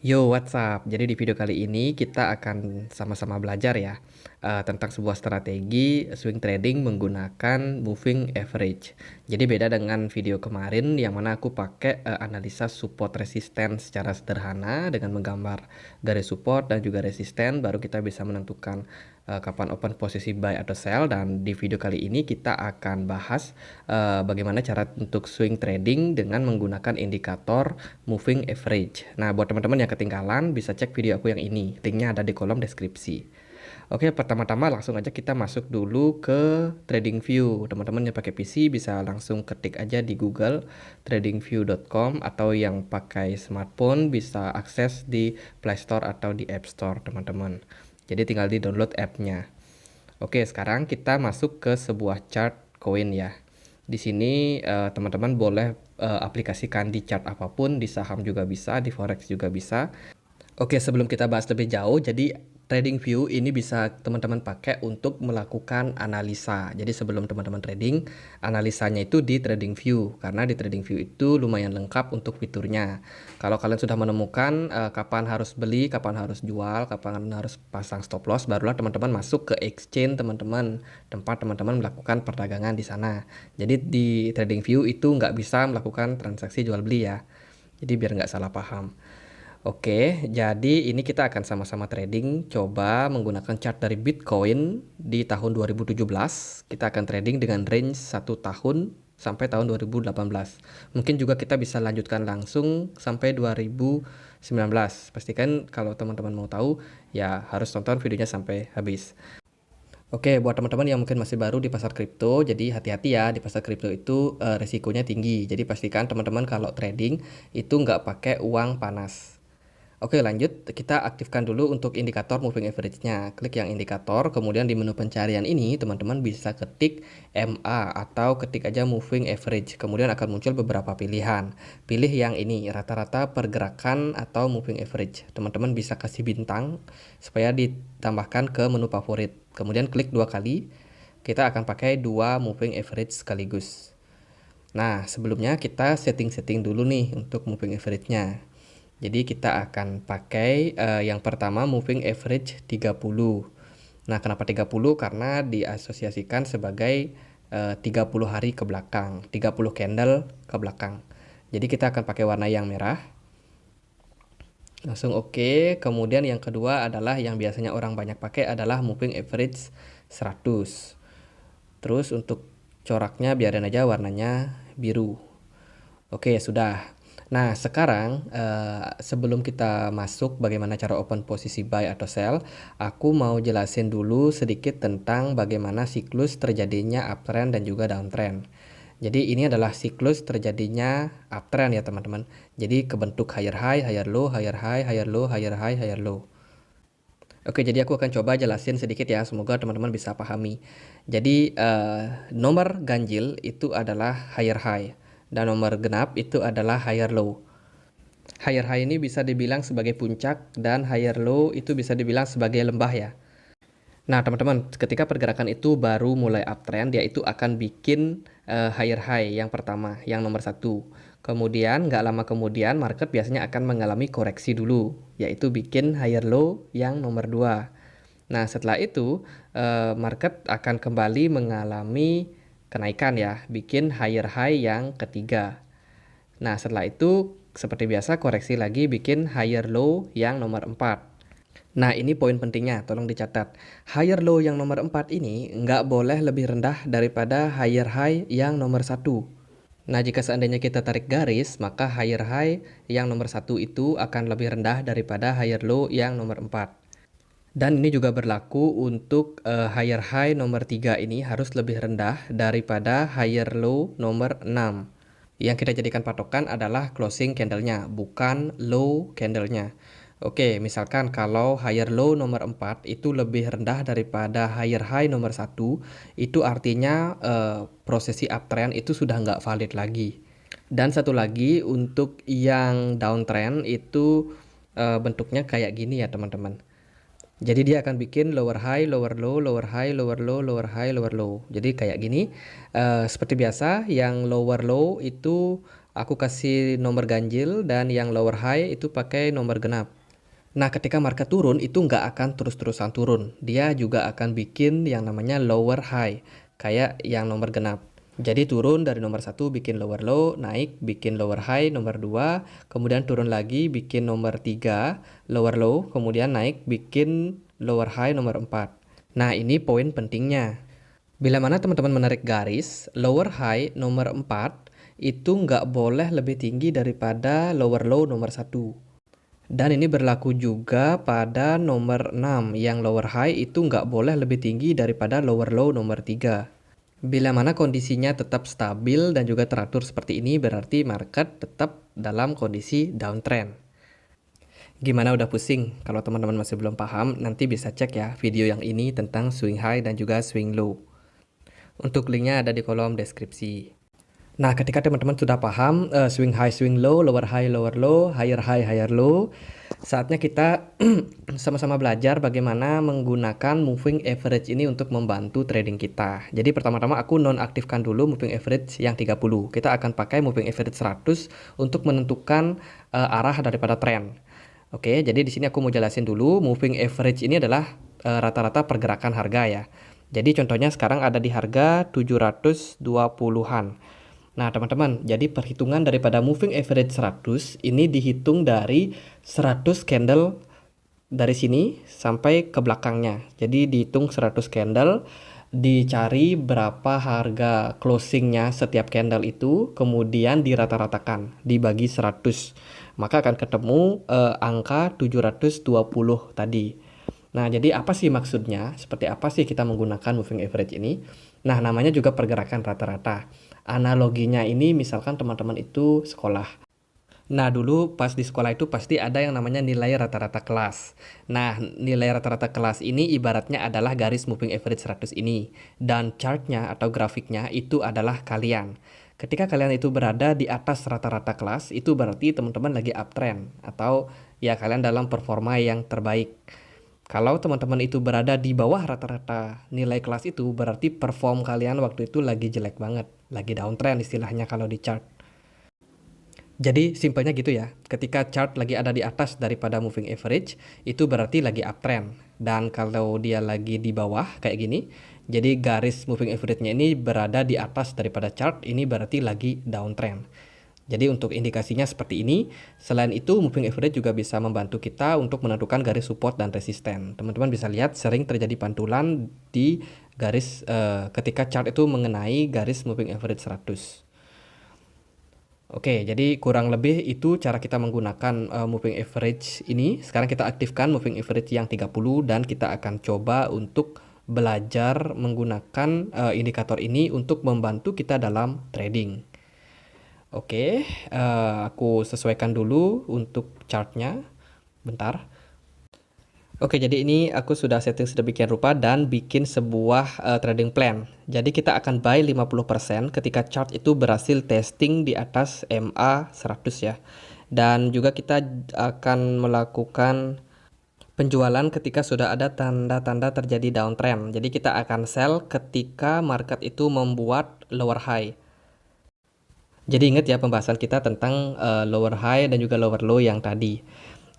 Yo, what's up? Jadi di video kali ini kita akan sama-sama belajar ya tentang sebuah strategi swing trading menggunakan moving average. Jadi beda dengan video kemarin yang mana aku pakai analisa support resisten secara sederhana dengan menggambar garis support dan juga resisten, baru kita bisa menentukan kapan open posisi buy atau sell. Dan di video kali ini kita akan bahas bagaimana cara untuk swing trading dengan menggunakan indikator moving average. Nah, buat teman-teman yang ketinggalan bisa cek video aku yang ini. Linknya ada di kolom deskripsi. Oke, pertama-tama langsung aja kita masuk dulu ke TradingView. Teman-teman yang pakai PC bisa langsung ketik aja di Google tradingview.com, atau yang pakai smartphone bisa akses di Play Store atau di App Store, teman-teman. Jadi tinggal di download app-nya. Oke, sekarang kita masuk ke sebuah chart koin ya. Di sini teman-teman boleh aplikasikan di chart apapun, di saham juga bisa, di forex juga bisa. Oke, sebelum kita bahas lebih jauh, jadi TradingView ini bisa teman-teman pakai untuk melakukan analisa. Jadi sebelum teman-teman trading, analisanya itu di TradingView, karena di TradingView itu lumayan lengkap untuk fiturnya. Kalau kalian sudah menemukan kapan harus beli, kapan harus jual, kapan harus pasang stop loss, barulah teman-teman masuk ke exchange teman-teman, tempat teman-teman melakukan perdagangan di sana. Jadi di TradingView itu nggak bisa melakukan transaksi jual beli ya. Jadi biar nggak salah paham. Oke, jadi ini kita akan sama-sama trading, coba menggunakan chart dari Bitcoin di tahun 2017. Kita akan trading dengan range 1 tahun sampai tahun 2018. Mungkin juga kita bisa lanjutkan langsung sampai 2019. Pastikan kalau teman-teman mau tahu, ya harus tonton videonya sampai habis. Oke, buat teman-teman yang mungkin masih baru di pasar kripto, jadi hati-hati ya, di pasar kripto itu resikonya tinggi. Jadi pastikan teman-teman kalau trading itu nggak pakai uang panas. Oke, lanjut, kita aktifkan dulu untuk indikator moving average-nya. Klik yang indikator, kemudian di menu pencarian ini teman-teman bisa ketik MA atau ketik aja moving average. Kemudian akan muncul beberapa pilihan. Pilih yang ini, rata-rata pergerakan atau moving average. Teman-teman bisa kasih bintang supaya ditambahkan ke menu favorit. Kemudian klik 2 kali. Kita akan pakai 2 moving average sekaligus. Nah, sebelumnya kita setting-setting dulu nih untuk moving average-nya. Jadi kita akan pakai yang pertama moving average 30. Nah, kenapa 30? Karena diasosiasikan sebagai 30 hari ke belakang, 30 candle ke belakang. Jadi kita akan pakai warna yang merah. Langsung oke. Kemudian yang kedua adalah yang biasanya orang banyak pakai adalah moving average 100. Terus untuk coraknya biarin aja warnanya biru. Oke, sudah. Nah, sekarang sebelum kita masuk bagaimana cara open posisi buy atau sell, aku mau jelasin dulu sedikit tentang bagaimana siklus terjadinya uptrend dan juga downtrend. Jadi ini adalah siklus terjadinya uptrend ya teman-teman. Jadi kebentuk higher high, higher low, higher high, higher low, higher high, higher low. Oke, jadi aku akan coba jelasin sedikit ya, semoga teman-teman bisa pahami. Jadi nomor ganjil itu adalah higher high, dan nomor genap itu adalah higher low. Higher high ini bisa dibilang sebagai puncak, dan higher low itu bisa dibilang sebagai lembah ya. Nah teman-teman, ketika pergerakan itu baru mulai uptrend, dia itu akan bikin higher high yang pertama, yang nomor 1. Kemudian nggak lama kemudian market biasanya akan mengalami koreksi dulu, yaitu bikin higher low yang nomor 2. Nah setelah itu market akan kembali mengalami kenaikan ya, bikin higher high yang ketiga. Nah setelah itu seperti biasa koreksi lagi, bikin higher low yang nomor 4. Nah ini poin pentingnya, tolong dicatat. Higher low yang nomor 4 ini nggak boleh lebih rendah daripada higher high yang nomor 1. Nah jika seandainya kita tarik garis, maka higher high yang nomor 1 itu akan lebih rendah daripada higher low yang nomor 4. Dan ini juga berlaku untuk higher high nomor 3 ini harus lebih rendah daripada higher low nomor 6. Yang kita jadikan patokan adalah closing candle-nya, bukan low candle-nya. Oke, misalkan kalau higher low nomor 4 itu lebih rendah daripada higher high nomor 1, itu artinya prosesi uptrend itu sudah nggak valid lagi. Dan satu lagi untuk yang downtrend itu bentuknya kayak gini ya teman-teman. Jadi dia akan bikin lower high, lower low, lower high, lower low, lower high, lower low. Jadi kayak gini. Seperti biasa, yang lower low itu aku kasih nomor ganjil dan yang lower high itu pakai nomor genap. Nah, ketika market turun itu nggak akan terus-terusan turun. Dia juga akan bikin yang namanya lower high, kayak yang nomor genap. Jadi turun dari nomor 1 bikin lower low, naik bikin lower high nomor 2, kemudian turun lagi bikin nomor 3, lower low, kemudian naik bikin lower high nomor 4. Nah, ini poin pentingnya. Bila mana teman-teman menarik garis, lower high nomor 4 itu nggak boleh lebih tinggi daripada lower low nomor 1. Dan ini berlaku juga pada nomor 6, yang lower high itu nggak boleh lebih tinggi daripada lower low nomor 3. Bila mana kondisinya tetap stabil dan juga teratur seperti ini, berarti market tetap dalam kondisi downtrend. Gimana, udah pusing? Kalau teman-teman masih belum paham, nanti bisa cek ya video yang ini tentang swing high dan juga swing low. Untuk linknya ada di kolom deskripsi. Nah, ketika teman-teman sudah paham swing high, swing low, lower high, lower low, higher high, higher low, saatnya kita sama-sama belajar bagaimana menggunakan moving average ini untuk membantu trading kita. Jadi pertama-tama aku nonaktifkan dulu moving average yang 30. Kita akan pakai moving average 100 untuk menentukan arah daripada tren. Oke, jadi di sini aku mau jelasin dulu, moving average ini adalah rata-rata pergerakan harga ya. Jadi contohnya sekarang ada di harga 720-an. Nah, teman-teman, jadi perhitungan daripada moving average 100 ini dihitung dari 100 candle dari sini sampai ke belakangnya. Jadi dihitung 100 candle, dicari berapa harga closingnya setiap candle itu, kemudian dirata-ratakan, dibagi 100. Maka akan ketemu angka 720 tadi. Nah, jadi apa sih maksudnya? Seperti apa sih kita menggunakan moving average ini? Nah, namanya juga pergerakan rata-rata. Analoginya ini misalkan teman-teman itu sekolah. Nah, dulu pas di sekolah itu pasti ada yang namanya nilai rata-rata kelas. Nah, nilai rata-rata kelas ini ibaratnya adalah garis moving average 100 ini. Dan chartnya atau grafiknya itu adalah kalian. Ketika kalian itu berada di atas rata-rata kelas, itu berarti teman-teman lagi uptrend. Atau ya kalian dalam performa yang terbaik. Kalau teman-teman itu berada di bawah rata-rata nilai kelas itu, berarti perform kalian waktu itu lagi jelek banget. Lagi downtrend istilahnya kalau di chart. Jadi simpelnya gitu ya, ketika chart lagi ada di atas daripada moving average, itu berarti lagi uptrend. Dan kalau dia lagi di bawah kayak gini, jadi garis moving average-nya ini berada di atas daripada chart, ini berarti lagi downtrend. Jadi untuk indikasinya seperti ini. Selain itu, moving average juga bisa membantu kita untuk menentukan garis support dan resisten. Teman-teman bisa lihat sering terjadi pantulan di garis ketika chart itu mengenai garis moving average 100. Oke, jadi kurang lebih itu cara kita menggunakan moving average ini. Sekarang kita aktifkan moving average yang 30 dan kita akan coba untuk belajar menggunakan indikator ini untuk membantu kita dalam trading. Oke, aku sesuaikan dulu untuk chartnya. Bentar. Oke, jadi ini aku sudah setting sedemikian rupa dan bikin sebuah trading plan. Jadi kita akan buy 50% ketika chart itu berhasil testing di atas MA 100 ya. Dan juga kita akan melakukan penjualan ketika sudah ada tanda-tanda terjadi downtrend. Jadi kita akan sell ketika market itu membuat lower high. Jadi ingat ya pembahasan kita tentang lower high dan juga lower low yang tadi.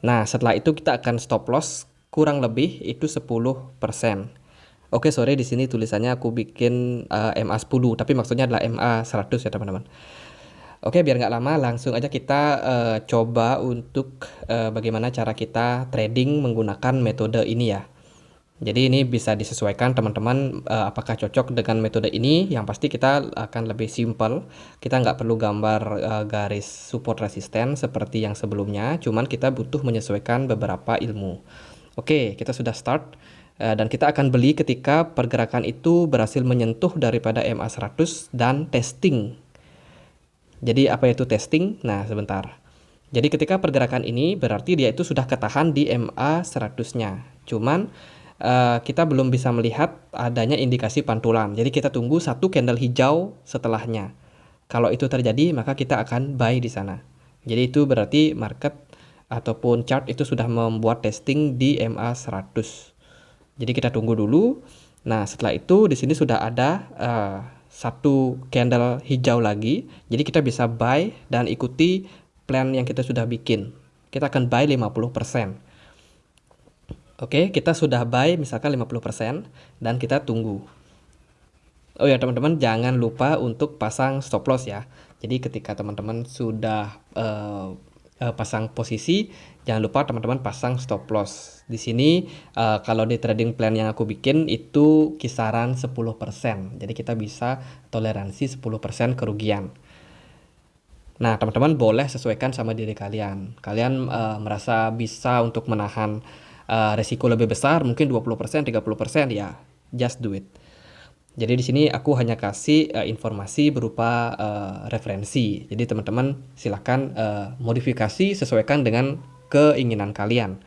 Nah, setelah itu kita akan stop loss kurang lebih itu 10%. Oke, sorry di sini tulisannya aku bikin MA 10, tapi maksudnya adalah MA 100 ya teman-teman. Oke, biar nggak lama langsung aja kita coba untuk bagaimana cara kita trading menggunakan metode ini ya. Jadi ini bisa disesuaikan teman-teman apakah cocok dengan metode ini. Yang pasti kita akan lebih simple. Kita nggak perlu gambar garis support resisten seperti yang sebelumnya. Cuman kita butuh menyesuaikan beberapa ilmu. Oke, kita sudah start. Dan kita akan beli ketika pergerakan itu berhasil menyentuh daripada MA 100 dan testing. Jadi apa itu testing? Nah, sebentar. Jadi ketika pergerakan ini berarti dia itu sudah ketahan di MA 100-nya. Cuman kita belum bisa melihat adanya indikasi pantulan. Jadi kita tunggu satu candle hijau setelahnya. Kalau itu terjadi, maka kita akan buy di sana. Jadi itu berarti market ataupun chart itu sudah membuat testing di MA100. Jadi kita tunggu dulu. Nah, setelah itu di sini sudah ada satu candle hijau lagi. Jadi kita bisa buy dan ikuti plan yang kita sudah bikin. Kita akan buy 50%. Oke, kita sudah buy misalkan 50% dan kita tunggu. Oh ya teman-teman, jangan lupa untuk pasang stop loss ya. Jadi ketika teman-teman sudah pasang posisi, jangan lupa teman-teman pasang stop loss. Di sini kalau di trading plan yang aku bikin itu kisaran 10%. Jadi kita bisa toleransi 10% kerugian. Nah, teman-teman boleh sesuaikan sama diri kalian. Kalian merasa bisa untuk menahan resiko lebih besar, mungkin 20%, 30%, ya just do it. Jadi di sini aku hanya kasih informasi berupa referensi. Jadi teman-teman silahkan modifikasi sesuaikan dengan keinginan kalian.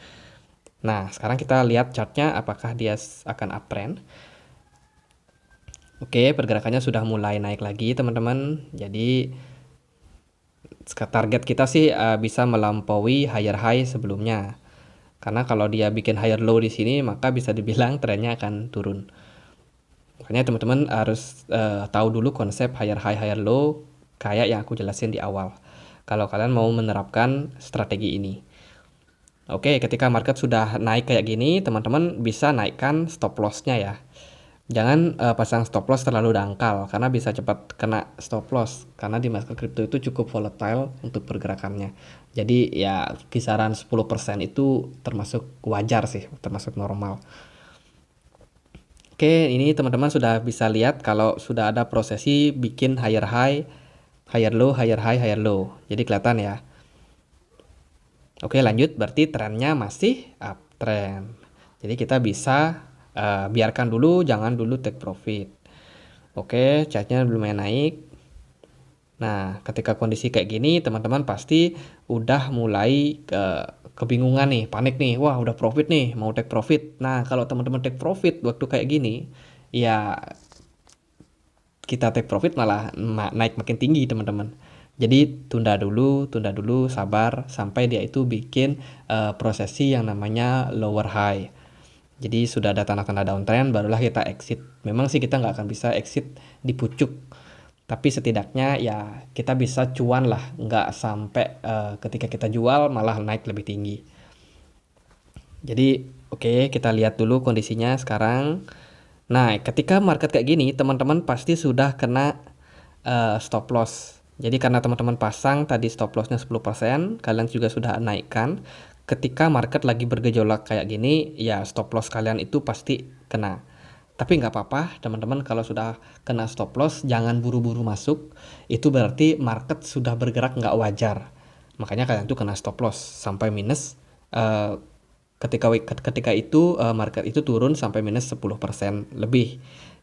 Nah, sekarang kita lihat chartnya apakah dia akan uptrend. Oke, pergerakannya sudah mulai naik lagi teman-teman. Jadi target kita sih bisa melampaui higher high sebelumnya. Karena kalau dia bikin higher low di sini, maka bisa dibilang trennya akan turun. Makanya teman-teman harus tahu dulu konsep higher high, higher low kayak yang aku jelasin di awal. Kalau kalian mau menerapkan strategi ini. Oke, ketika market sudah naik kayak gini, teman-teman bisa naikkan stop loss-nya ya. Jangan pasang stop loss terlalu dangkal karena bisa cepat kena stop loss karena di market crypto itu cukup volatile untuk pergerakannya. Jadi ya kisaran 10% itu termasuk wajar sih, termasuk normal. Oke, ini teman-teman sudah bisa lihat kalau sudah ada prosesi bikin higher high, higher low, higher high, higher low. Jadi kelihatan ya. Oke, lanjut, berarti trennya masih uptrend. Jadi kita bisa biarkan dulu, jangan dulu take profit. Oke, chartnya lumayan naik. Nah, ketika kondisi kayak gini, teman-teman pasti udah mulai kebingungan nih, panik nih. Wah, udah profit nih, mau take profit. Nah, kalau teman-teman take profit waktu kayak gini, ya kita take profit malah naik makin tinggi, teman-teman. Jadi tunda dulu, sabar sampai dia itu bikin prosesi yang namanya lower high. Jadi sudah ada tanda-tanda downtrend, barulah kita exit. Memang sih kita nggak akan bisa exit di pucuk, tapi setidaknya ya kita bisa cuan lah, nggak sampai ketika kita jual malah naik lebih tinggi. Jadi oke, kita lihat dulu kondisinya sekarang. Nah, ketika market kayak gini, teman-teman pasti sudah kena stop loss. Jadi karena teman-teman pasang tadi stop lossnya 10%, kalian juga sudah naikkan. Ketika market lagi bergejolak kayak gini, ya stop loss kalian itu pasti kena. Tapi nggak apa-apa, teman-teman, kalau sudah kena stop loss, jangan buru-buru masuk. Itu berarti market sudah bergerak nggak wajar. Makanya kalian tuh kena stop loss sampai minus. Ketika itu market itu turun sampai minus 10% lebih.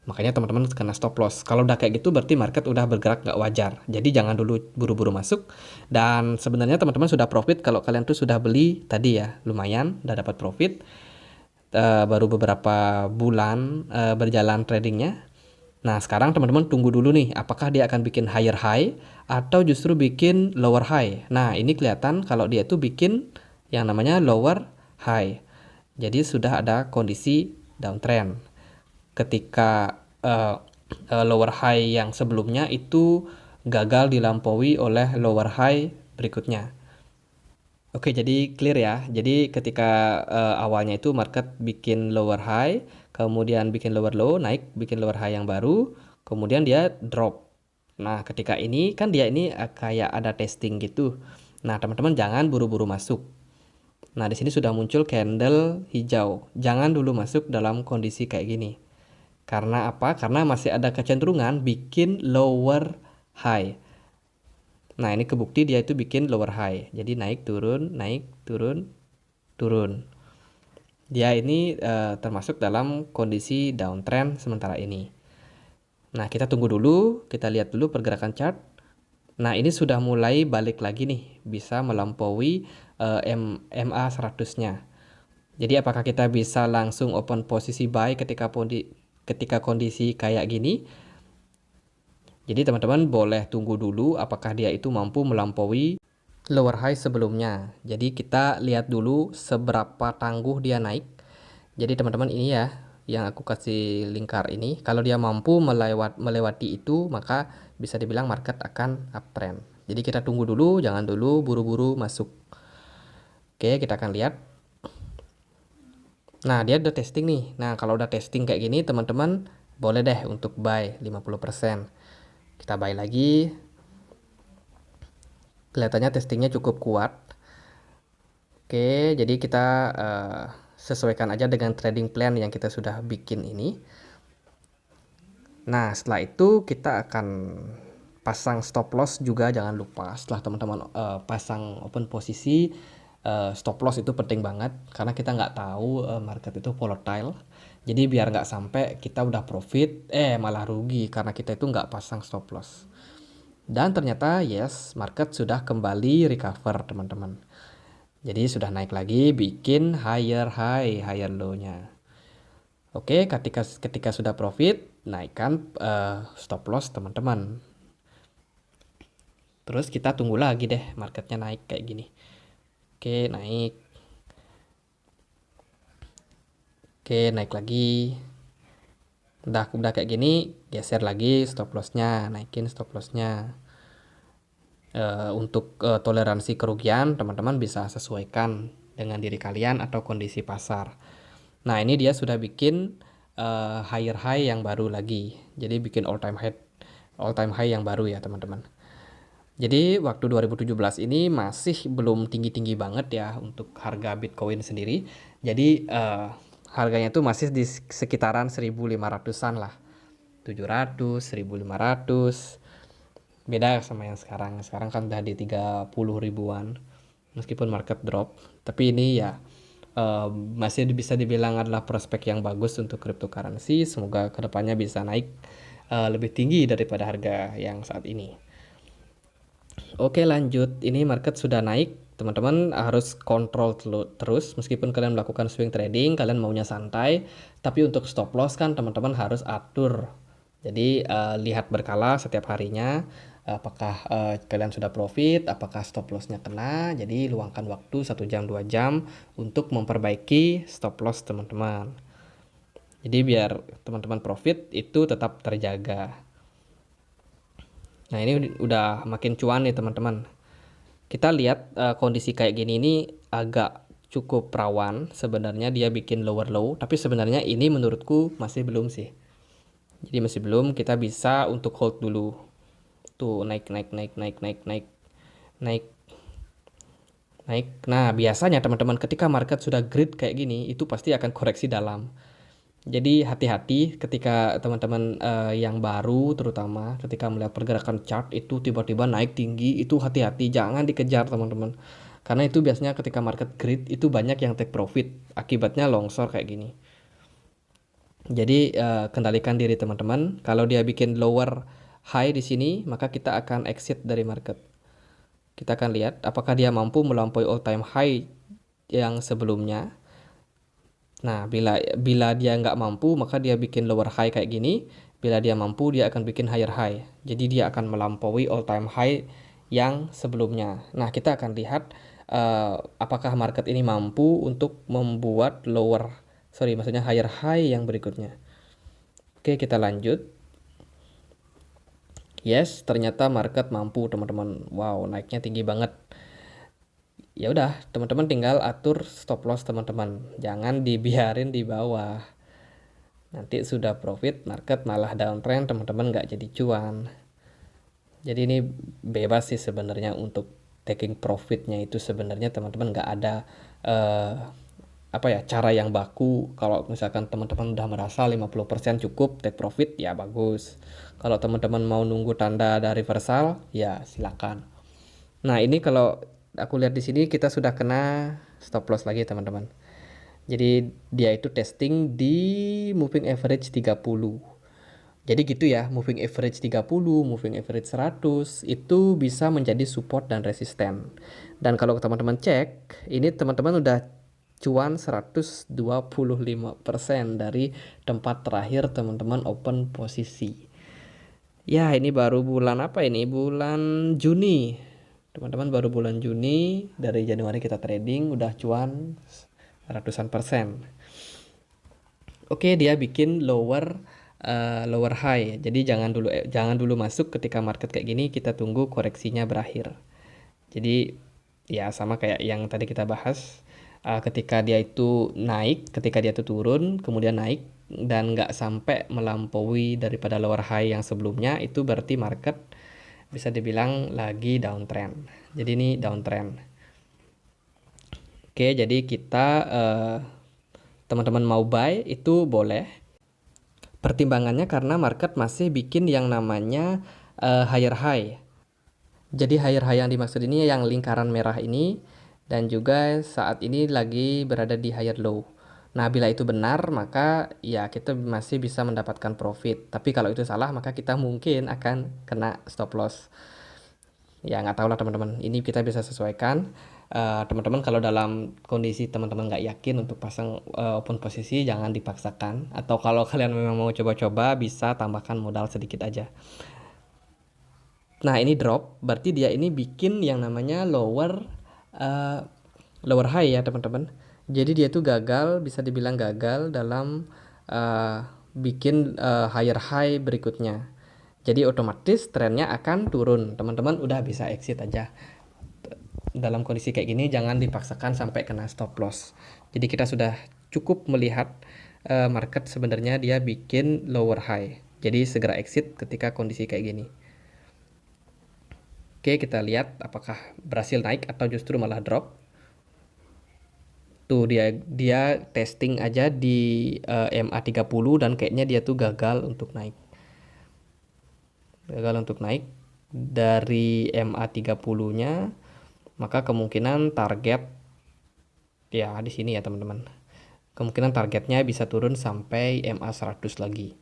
Makanya teman-teman kena stop loss. Kalau udah kayak gitu berarti market udah bergerak nggak wajar. Jadi jangan dulu buru-buru masuk. Dan sebenarnya teman-teman sudah profit kalau kalian tuh sudah beli tadi ya, lumayan udah dapat profit. Baru beberapa bulan berjalan tradingnya. Nah, sekarang teman-teman tunggu dulu nih, apakah dia akan bikin higher high atau justru bikin lower high. Nah, ini kelihatan kalau dia itu bikin yang namanya lower high. Jadi sudah ada kondisi downtrend. Ketika lower high yang sebelumnya itu gagal dilampaui oleh lower high berikutnya. Oke, jadi clear ya. Jadi ketika awalnya itu market bikin lower high, kemudian bikin lower low, naik, bikin lower high yang baru, kemudian dia drop. Nah, ketika ini kan dia ini kayak ada testing gitu. Nah, teman-teman jangan buru-buru masuk. Nah, di sini sudah muncul candle hijau. Jangan dulu masuk dalam kondisi kayak gini. Karena apa? Karena masih ada kecenderungan bikin lower high. Nah, ini kebukti dia itu bikin lower high. Jadi naik, turun, turun. Dia ini termasuk dalam kondisi downtrend sementara ini. Nah, kita tunggu dulu, kita lihat dulu pergerakan chart. Nah, ini sudah mulai balik lagi nih, bisa melampaui MA 100-nya. Jadi apakah kita bisa langsung open posisi buy ketika kondisi kayak gini? Jadi teman-teman boleh tunggu dulu apakah dia itu mampu melampaui lower high sebelumnya. Jadi kita lihat dulu seberapa tangguh dia naik. Jadi teman-teman ini ya yang aku kasih lingkar ini, kalau dia mampu melewati itu maka bisa dibilang market akan uptrend. Jadi kita tunggu dulu, jangan dulu buru-buru masuk. Oke, kita akan lihat. Nah, dia udah testing nih. Nah, kalau udah testing kayak gini teman-teman boleh deh untuk buy 50%. Kita buy lagi. Kelihatannya testingnya cukup kuat. Oke, jadi kita sesuaikan aja dengan trading plan yang kita sudah bikin ini. Nah, setelah itu kita akan pasang stop loss juga, jangan lupa. Setelah teman-teman pasang open posisi, stop loss itu penting banget karena kita nggak tahu market itu volatile. Jadi biar nggak sampai kita udah profit, malah rugi karena kita itu nggak pasang stop loss. Dan ternyata yes, market sudah kembali recover teman-teman. Jadi sudah naik lagi, bikin higher high, higher low-nya. Oke, ketika sudah profit, naikkan stop loss teman-teman. Terus kita tunggu lagi deh marketnya naik kayak gini. Oke, naik. Oke, naik lagi. Udah kayak gini, geser lagi stop loss-nya, naikin stop loss-nya. Untuk toleransi kerugian, teman-teman bisa sesuaikan dengan diri kalian atau kondisi pasar. Nah, ini dia sudah bikin higher high yang baru lagi. Jadi bikin all time high yang baru ya, teman-teman. Jadi waktu 2017 ini masih belum tinggi-tinggi banget ya untuk harga Bitcoin sendiri. Jadi harganya tuh masih di sekitaran 1.500-an lah. 700, 1.500. Beda sama yang sekarang. Sekarang kan udah di 30 ribuan. Meskipun market drop, tapi ini ya masih bisa dibilang adalah prospek yang bagus untuk cryptocurrency. Semoga kedepannya bisa naik lebih tinggi daripada harga yang saat ini. Oke, lanjut. Ini market sudah naik. Teman-teman harus kontrol terus. Meskipun kalian melakukan swing trading, kalian maunya santai. Tapi untuk stop loss kan teman-teman harus atur. Jadi lihat berkala setiap harinya. Apakah kalian sudah profit, apakah stop lossnya kena. Jadi luangkan waktu 1 jam 2 jam untuk memperbaiki stop loss teman-teman. Jadi biar teman-teman profit itu tetap terjaga. Nah, ini udah makin cuan nih teman-teman. Kita lihat kondisi kayak gini ini agak cukup rawan. Sebenarnya dia bikin lower low, tapi sebenarnya ini menurutku masih belum sih. Jadi masih belum, kita bisa untuk hold dulu. Tuh naik. Nah, biasanya teman-teman ketika market sudah grid kayak gini, itu pasti akan koreksi dalam. Jadi hati-hati ketika teman-teman yang baru terutama ketika melihat pergerakan chart itu tiba-tiba naik tinggi, itu hati-hati, jangan dikejar teman-teman. Karena itu biasanya ketika market grid itu banyak yang take profit, akibatnya longsor kayak gini. Jadi kendalikan diri teman-teman. Kalau dia bikin lower high di sini, maka kita akan exit dari market. Kita akan lihat apakah dia mampu melampaui all time high yang sebelumnya. Nah, bila dia nggak mampu, maka dia bikin lower high kayak gini. Bila dia mampu, dia akan bikin higher high. Jadi dia akan melampaui all time high yang sebelumnya. Nah, kita akan lihat apakah market ini mampu untuk membuat maksudnya higher high yang berikutnya. Oke, kita lanjut. Yes, ternyata market mampu, teman-teman. Wow, naiknya tinggi banget. Ya udah, teman-teman tinggal atur stop loss teman-teman. Jangan dibiarin di bawah. Nanti sudah profit, market malah downtrend, teman-teman nggak jadi cuan. Jadi ini bebas sih sebenarnya untuk taking profitnya itu sebenarnya teman-teman nggak ada cara yang baku. Kalau misalkan teman-teman udah merasa 50% cukup take profit, ya bagus. Kalau teman-teman mau nunggu tanda ada reversal, ya silakan. Nah, ini kalau aku lihat di sini kita sudah kena stop loss lagi teman-teman. Jadi dia itu testing di moving average 30. Jadi gitu ya, moving average 30, moving average 100 itu bisa menjadi support dan resisten. Dan kalau teman-teman cek, ini teman-teman udah cuan 125% dari tempat terakhir teman-teman open posisi. Ya, ini baru bulan apa ini? Bulan Juni. Teman-teman baru bulan Juni, dari Januari kita trading udah cuan ratusan persen. Oke, dia bikin lower high. Jadi jangan dulu masuk ketika market kayak gini, kita tunggu koreksinya berakhir. Jadi ya sama kayak yang tadi kita bahas, ketika dia itu naik, ketika dia itu turun, kemudian naik dan nggak sampai melampaui daripada lower high yang sebelumnya, itu berarti market bisa dibilang lagi downtrend. Jadi ini downtrend. Oke, jadi kita teman-teman mau buy itu boleh. Pertimbangannya karena market masih bikin yang namanya higher high. Jadi higher high yang dimaksud ini yang lingkaran merah ini, dan juga saat ini lagi berada di higher low. Nah, bila itu benar, maka ya kita masih bisa mendapatkan profit. Tapi kalau itu salah, maka kita mungkin akan kena stop loss. Ya, nggak tahu lah teman-teman. Ini kita bisa sesuaikan. Teman-teman kalau dalam kondisi teman-teman nggak yakin untuk pasang open posisi, jangan dipaksakan. Atau kalau kalian memang mau coba-coba, bisa tambahkan modal sedikit aja. Nah, ini drop, berarti dia ini bikin yang namanya lower high ya teman-teman. Jadi dia tuh gagal, bisa dibilang gagal dalam bikin higher high berikutnya. Jadi otomatis trennya akan turun. Teman-teman udah bisa exit aja. Dalam kondisi kayak gini jangan dipaksakan sampai kena stop loss. Jadi kita sudah cukup melihat market sebenarnya dia bikin lower high. Jadi segera exit ketika kondisi kayak gini. Oke, kita lihat apakah berhasil naik atau justru malah drop. Tuh dia testing aja di MA30 dan kayaknya dia tuh gagal untuk naik. Gagal untuk naik dari MA30-nya, maka kemungkinan target ya di sini ya teman-teman. Kemungkinan targetnya bisa turun sampai MA100 lagi.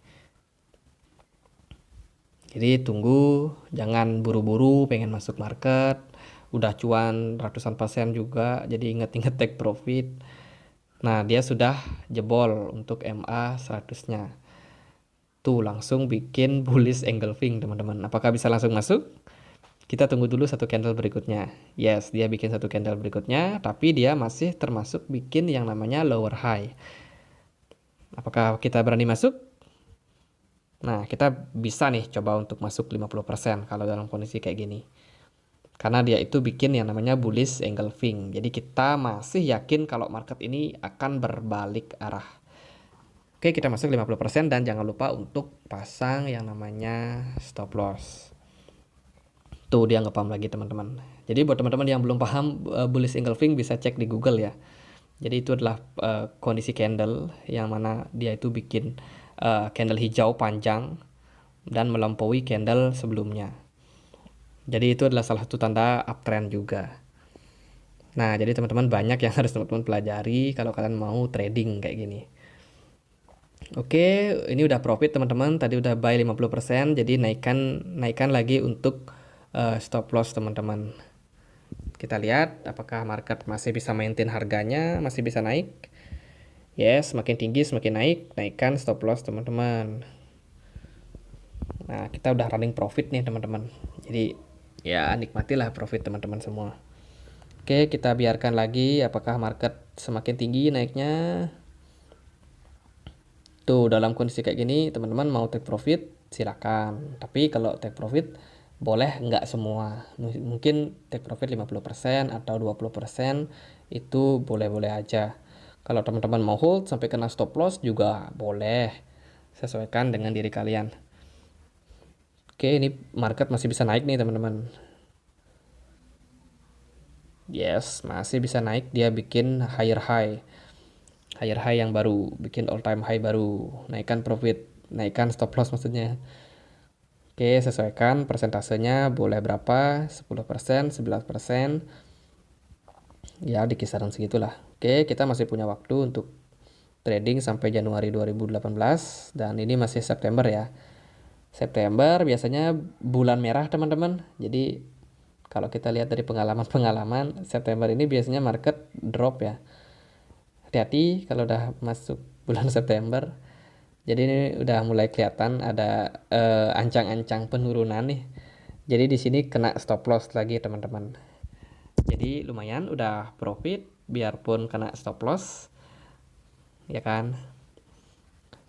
Jadi tunggu, jangan buru-buru pengen masuk market, udah cuan ratusan persen juga, jadi inget-inget take profit. Nah, dia sudah jebol untuk MA 100-nya. Tuh langsung bikin bullish engulfing teman-teman. Apakah bisa langsung masuk? Kita tunggu dulu satu candle berikutnya. Yes, dia bikin satu candle berikutnya, tapi dia masih termasuk bikin yang namanya lower high. Apakah kita berani masuk? Nah, kita bisa nih coba untuk masuk 50% kalau dalam kondisi kayak gini. Karena dia itu bikin yang namanya bullish engulfing. Jadi kita masih yakin kalau market ini akan berbalik arah. Oke, kita masuk 50% dan jangan lupa untuk pasang yang namanya stop loss. Tuh dia nggak paham lagi teman-teman. Jadi buat teman-teman yang belum paham bullish engulfing bisa cek di Google ya. Jadi itu adalah kondisi candle yang mana dia itu bikin candle hijau panjang dan melampaui candle sebelumnya. Jadi itu adalah salah satu tanda uptrend juga. Nah, jadi teman-teman banyak yang harus teman-teman pelajari kalau kalian mau trading kayak gini. Oke, ini udah profit teman-teman. Tadi udah buy 50%, jadi naikkan lagi untuk stop loss teman-teman. Kita lihat apakah market masih bisa maintain harganya, masih bisa naik. Yes, semakin tinggi semakin naik, naikkan stop loss teman-teman. Nah, kita udah running profit nih teman-teman. Jadi ya nikmatilah profit teman-teman semua. Oke, kita biarkan lagi apakah market semakin tinggi naiknya. Tuh, dalam kondisi kayak gini teman-teman mau take profit silakan. Tapi kalau take profit boleh nggak semua. Mungkin take profit 50% atau 20% itu boleh-boleh aja. Kalau teman-teman mau hold sampai kena stop loss juga boleh. Sesuaikan dengan diri kalian. Oke, ini market masih bisa naik nih teman-teman. Yes, masih bisa naik. Dia bikin higher high. Higher high yang baru, bikin all time high baru. Naikkan profit, naikkan stop loss maksudnya. Oke, sesuaikan persentasenya boleh berapa? 10%, 11%. Ya, di kisaran segitulah. Oke, kita masih punya waktu untuk trading sampai Januari 2018 dan ini masih September ya. September biasanya bulan merah teman-teman. Jadi kalau kita lihat dari pengalaman-pengalaman, September ini biasanya market drop ya. Hati-hati kalau udah masuk bulan September. Jadi ini udah mulai kelihatan ada ancang-ancang penurunan nih. Jadi di sini kena stop loss lagi teman-teman. Jadi lumayan udah profit biarpun kena stop loss, ya kan.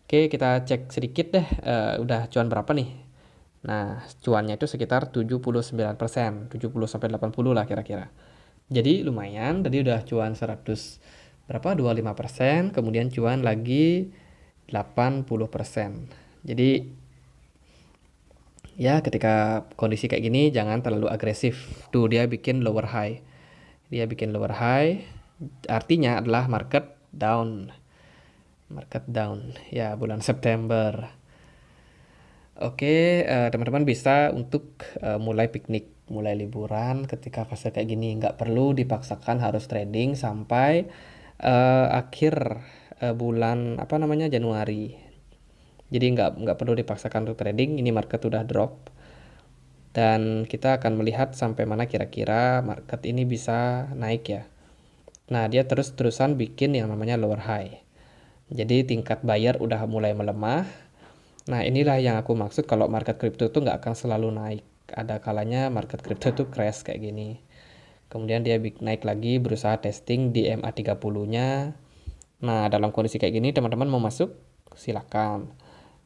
Oke, kita cek sedikit deh, udah cuan berapa nih. Nah, cuannya itu sekitar 79%, 70 sampai 80 lah kira-kira. Jadi lumayan, tadi udah cuan 100 berapa? 25%, kemudian cuan lagi 80%. Jadi ya ketika kondisi kayak gini jangan terlalu agresif. Tuh dia bikin lower high. Dia bikin lower high, artinya adalah market down. Market down ya bulan September. Oke, teman-teman bisa untuk mulai piknik, mulai liburan ketika fase kayak gini. Nggak perlu dipaksakan harus trading sampai akhir bulan apa namanya Januari. Jadi nggak perlu dipaksakan untuk trading. Ini market udah drop dan kita akan melihat sampai mana kira-kira market ini bisa naik ya. Nah, dia terus-terusan bikin yang namanya lower high. Jadi tingkat buyer udah mulai melemah. Nah, inilah yang aku maksud kalau market crypto tuh nggak akan selalu naik. Ada kalanya market crypto tuh crash kayak gini. Kemudian dia naik lagi, berusaha testing di MA30-nya. Nah, dalam kondisi kayak gini teman-teman mau masuk silakan.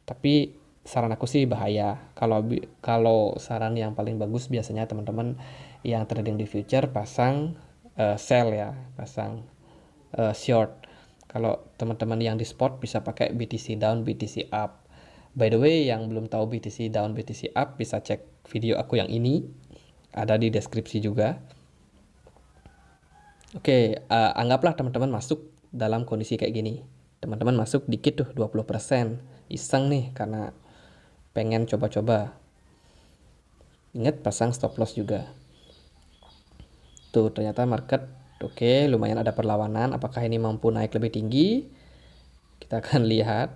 Tapi saran aku sih bahaya. Kalau saran yang paling bagus biasanya teman-teman yang trading di future pasang sell ya, pasang short. Kalau teman-teman yang di spot bisa pakai BTC down, BTC up. By the way, yang belum tahu BTC down, BTC up bisa cek video aku yang ini. Ada di deskripsi juga. Oke, anggaplah teman-teman masuk dalam kondisi kayak gini. Teman-teman masuk dikit tuh 20%. Iseng nih karena pengen coba-coba. Ingat pasang stop loss juga. Tuh ternyata market oke, lumayan ada perlawanan. Apakah ini mampu naik lebih tinggi? Kita akan lihat.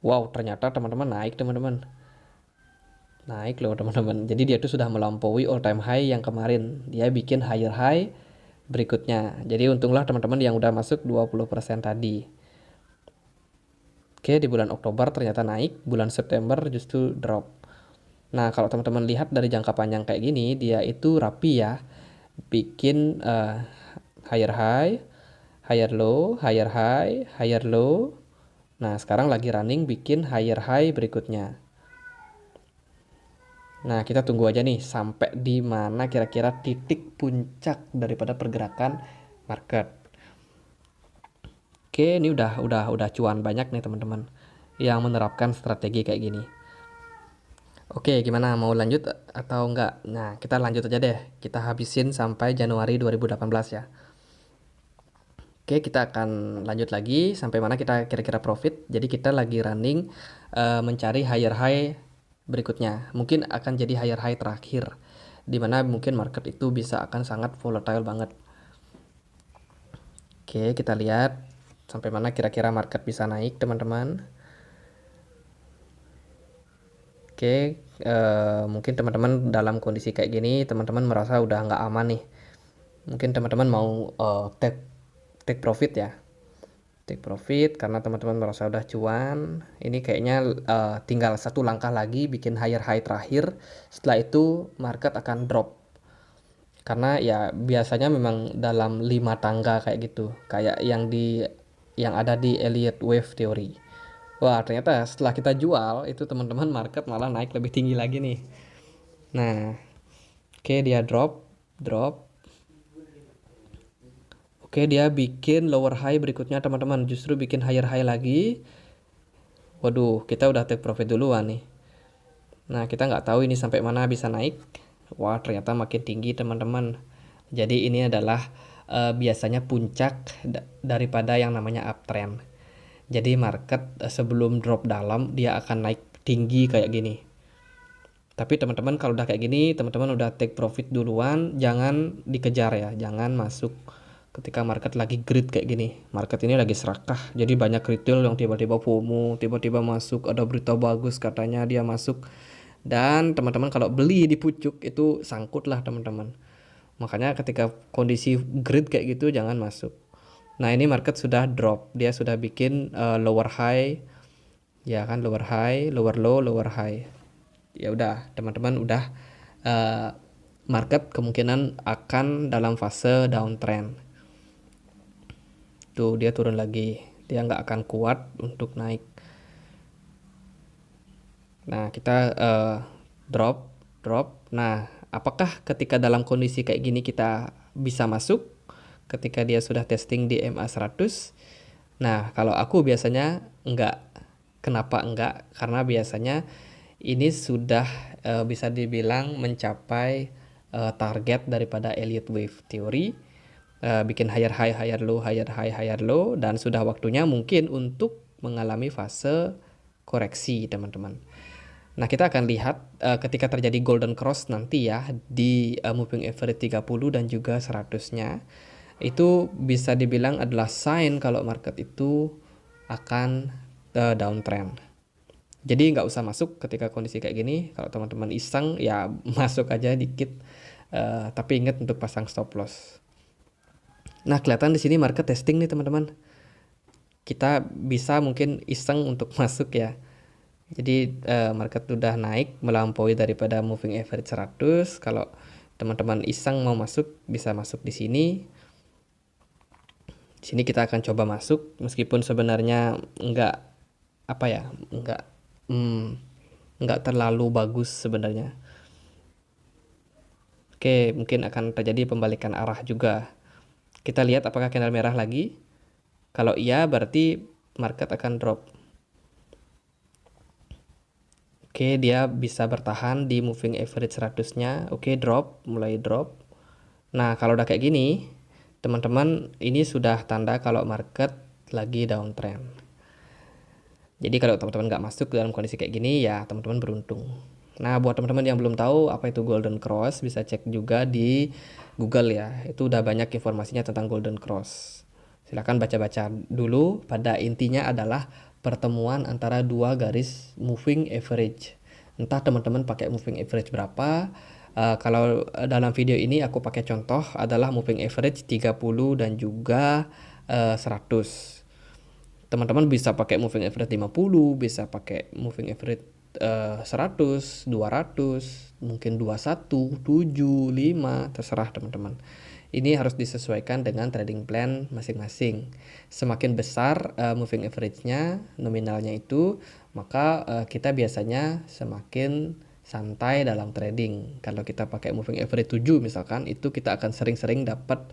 Wow, ternyata teman-teman naik teman-teman. Naik loh teman-teman. Jadi dia tuh sudah melampaui all time high yang kemarin. Dia bikin higher high berikutnya. Jadi untunglah teman-teman yang udah masuk 20% tadi. Oke, di bulan Oktober ternyata naik, bulan September justru drop. Nah, kalau teman-teman lihat dari jangka panjang kayak gini, dia itu rapi ya. Bikin higher high, higher low, higher high, higher low. Nah, sekarang lagi running bikin higher high berikutnya. Nah, kita tunggu aja nih sampai di mana kira-kira titik puncak daripada pergerakan market. Oke, ini udah cuan banyak nih teman-teman yang menerapkan strategi kayak gini. Oke, gimana mau lanjut atau enggak? Nah, kita lanjut aja deh. Kita habisin sampai Januari 2018 ya. Oke, kita akan lanjut lagi sampai mana kita kira-kira profit. Jadi kita lagi running mencari higher high berikutnya. Mungkin akan jadi higher high terakhir. Dimana mungkin market itu bisa akan sangat volatile banget. Oke, kita lihat sampai mana kira-kira market bisa naik teman-teman. Oke, mungkin teman-teman dalam kondisi kayak gini, teman-teman merasa udah nggak aman nih. Mungkin teman-teman mau take profit ya. Take profit karena teman-teman merasa udah cuan. Ini kayaknya tinggal satu langkah lagi bikin higher high terakhir. Setelah itu market akan drop. Karena ya biasanya memang dalam 5 tangga kayak gitu. Kayak yang ada di Elliott Wave Theory. Wah, ternyata setelah kita jual itu teman-teman market malah naik lebih tinggi lagi nih. Nah, oke dia drop. Oke, dia bikin lower high berikutnya teman-teman, justru bikin higher high lagi. Waduh, kita udah take profit duluan nih. Nah, kita nggak tahu ini sampai mana bisa naik. Wah, ternyata makin tinggi teman-teman. Jadi ini adalah biasanya puncak daripada yang namanya uptrend. Jadi market sebelum drop dalam dia akan naik tinggi kayak gini. Tapi teman-teman kalau udah kayak gini, teman-teman udah take profit duluan, jangan dikejar ya, jangan masuk ketika market lagi greed kayak gini. Market ini lagi serakah, jadi banyak retail yang tiba-tiba FOMO, tiba-tiba masuk, ada berita bagus katanya dia masuk. Dan teman-teman kalau beli di pucuk itu sangkut lah teman-teman. Makanya ketika kondisi greed kayak gitu jangan masuk. Nah, ini market sudah drop, dia sudah bikin lower high, ya kan, lower high, lower low, lower high. Ya udah, teman-teman udah market kemungkinan akan dalam fase downtrend. Tuh dia turun lagi, dia nggak akan kuat untuk naik. Nah kita drop. Nah apakah ketika dalam kondisi kayak gini kita bisa masuk ketika dia sudah testing di MA 100? Nah kalau aku biasanya enggak. Kenapa enggak? Karena biasanya ini sudah bisa dibilang mencapai target daripada Elliott Wave Theory, bikin higher high, higher low, higher high, higher low, dan sudah waktunya mungkin untuk mengalami fase koreksi, teman-teman. Nah, kita akan lihat ketika terjadi golden cross nanti ya di moving average 30 dan juga 100-nya. Itu bisa dibilang adalah sign kalau market itu akan downtrend. Jadi nggak usah masuk ketika kondisi kayak gini. Kalau teman-teman iseng ya masuk aja dikit. Tapi ingat untuk pasang stop loss. Nah, kelihatan di sini market testing nih, teman-teman. Kita bisa mungkin iseng untuk masuk ya. Jadi market udah naik melampaui daripada moving average 100. Kalau teman-teman iseng mau masuk, bisa masuk di sini. Di sini kita akan coba masuk meskipun sebenarnya nggak terlalu bagus sebenarnya. Oke, mungkin akan terjadi pembalikan arah juga. Kita lihat apakah candle merah lagi. Kalau iya berarti market akan drop. Oke, dia bisa bertahan di moving average 100-nya. Oke, mulai drop. Nah, kalau udah kayak gini, teman-teman, ini sudah tanda kalau market lagi downtrend. Jadi kalau teman-teman nggak masuk dalam kondisi kayak gini, ya teman-teman beruntung. Nah, buat teman-teman yang belum tahu apa itu golden cross, bisa cek juga di Google ya. Itu udah banyak informasinya tentang golden cross. Silahkan baca-baca dulu. Pada intinya adalah pertemuan antara dua garis moving average. Entah teman-teman pakai moving average berapa. Kalau dalam video ini aku pakai contoh adalah moving average 30 dan juga 100. Teman-teman bisa pakai moving average 50, bisa pakai moving average 100, 200, mungkin 21, 7, 5, terserah teman-teman. Ini harus disesuaikan dengan trading plan masing-masing. Semakin besar moving average-nya, nominalnya itu, maka kita biasanya semakin santai dalam trading. Kalau kita pakai moving average 7 misalkan, itu kita akan sering-sering dapat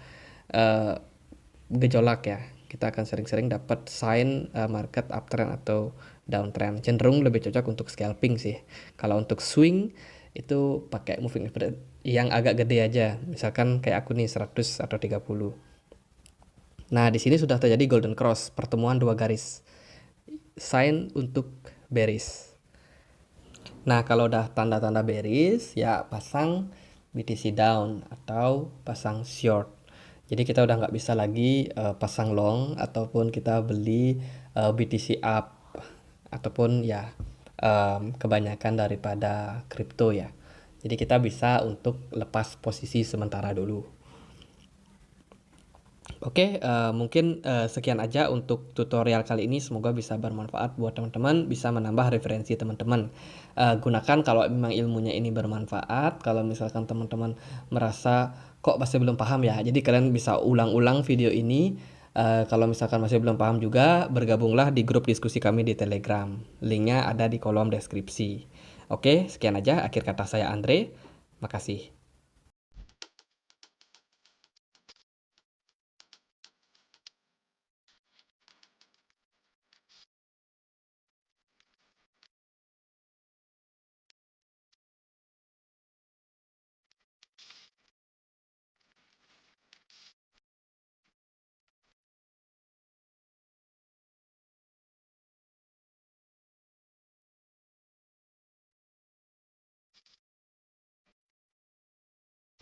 gejolak ya. Kita akan sering-sering dapat sign market uptrend atau downtrend. Cenderung lebih cocok untuk scalping sih. Kalau untuk swing itu pakai moving average yang agak gede aja. Misalkan kayak aku nih 100 atau 30. Nah, di sini sudah terjadi golden cross, pertemuan dua garis. Sign untuk bearish. Nah, kalau udah tanda-tanda bearish, ya pasang BTC down atau pasang short. Jadi kita udah nggak bisa lagi pasang long ataupun kita beli BTC up ataupun ya kebanyakan daripada kripto ya. Jadi kita bisa untuk lepas posisi sementara dulu. Oke, mungkin sekian aja untuk tutorial kali ini. Semoga bisa bermanfaat buat teman-teman, bisa menambah referensi teman-teman. Gunakan kalau memang ilmunya ini bermanfaat. Kalau misalkan teman-teman merasa kok masih belum paham ya, jadi kalian bisa ulang-ulang video ini. Kalau misalkan masih belum paham juga, bergabunglah di grup diskusi kami di Telegram. Linknya ada di kolom deskripsi. Oke, sekian aja akhir kata saya Andre. Makasih.